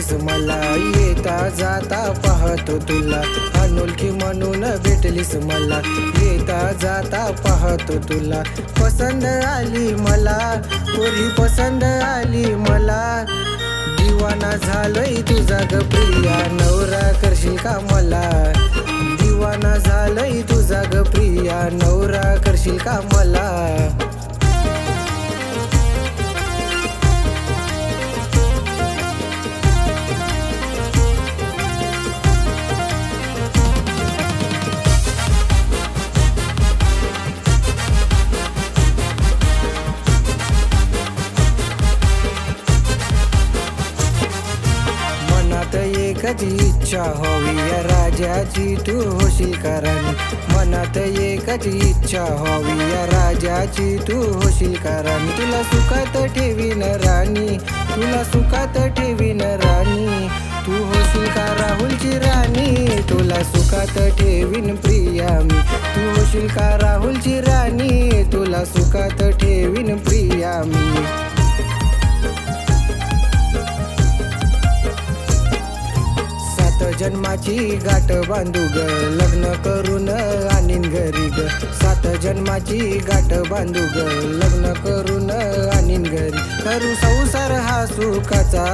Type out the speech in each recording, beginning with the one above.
भेटलीस मला, येता जाता पाहतो तुला, अनोळखी म्हणून भेटलीस मला, येता जाता पाहतो तुला, पसंत आली मला, पोरी पसंत आली मला, दिवाना झालोय तुझा ग प्रिया, नवरा करशील का मला, दिवाना झालोय तुझा ग प्रिया, नवरा करशील का मला. मनात एकच इच्छा हवी या राजाची, तू होशील का राणी, मनात एकच इच्छा हवी या राजाची, तू होशील का राणी, तुला सुखात ठेवीन राणी, तुला सुखात ठेवीन राणी, तू होशील का राहुलची राणी, तुला सुखात ठेवीन प्रिया मी, तू होशील का राहुलची राणी, तुला सुखात ठेवीन प्रिया मी. जन्माची गाठ बांधू ग, लग्न करून आणीन घरी ग, 7 जन्माची गाठ बांधू ग, लग्न करून आणीन घरी, करू संसार हा सुखाचा,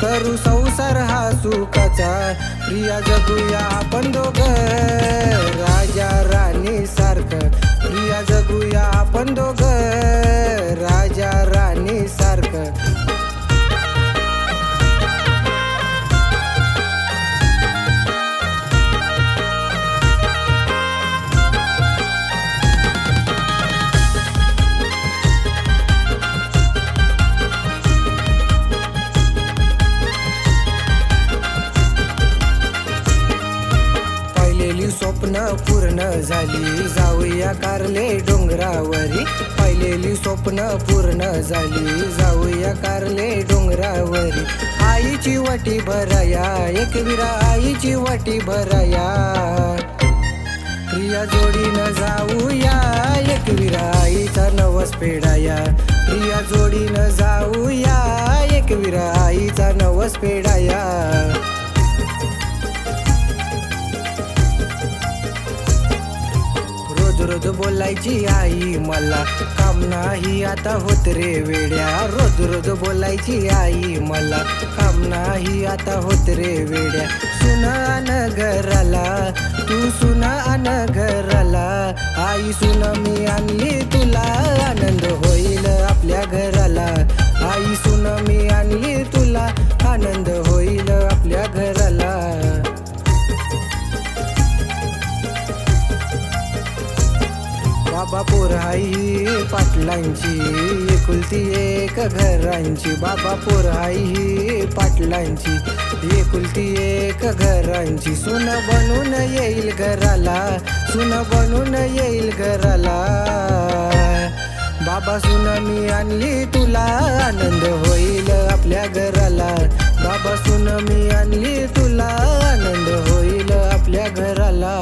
करू संसार हा सुखाचा, प्रिया जगूया आपण दोघं राजा राणी सारखं, प्रिया जगूया आपण दोघं राजा राणी सारखं. स्वप्न पूर्ण झाली, जाऊया कारले डोंगरावरी, पाहिलेली स्वप्न पूर्ण झाली, जाऊया कारले डोंगरावरी, आईची वाटी भराया, एकविरा आईची वाटी भराया, प्रिया जोडीनं जाऊया, एकविरा आईचा नवस फेडाया, प्रिया जोडीनं जाऊया, एकविरा आईचा नवस फेडाया. रोज बोलायची आई मला, काम नाही आता होत रे वेड्या, रोज बोलायची आई मला, काम नाही आता होत रे वेड्या, सुना आण घराला, तू सुना आण घराला, आई सुना मी आणली तुला, आनंद होईल आपल्या घराला, आई सुना मी आणली तुला, आनंद होईल आपल्या घराला. बाबा पोरहाई पाटलांची, एकुलती एक घरांची, बाबा पोरहाई पाटलांची, एकुलती एक घरांची, सुन बनून येईल घराला, सुन बनून येईल घराला, बाबा सुन मी आणली तुला, आनंद होईल आपल्या घराला, बाबा सुन मी आणली तुला, आनंद होईल आपल्या घराला.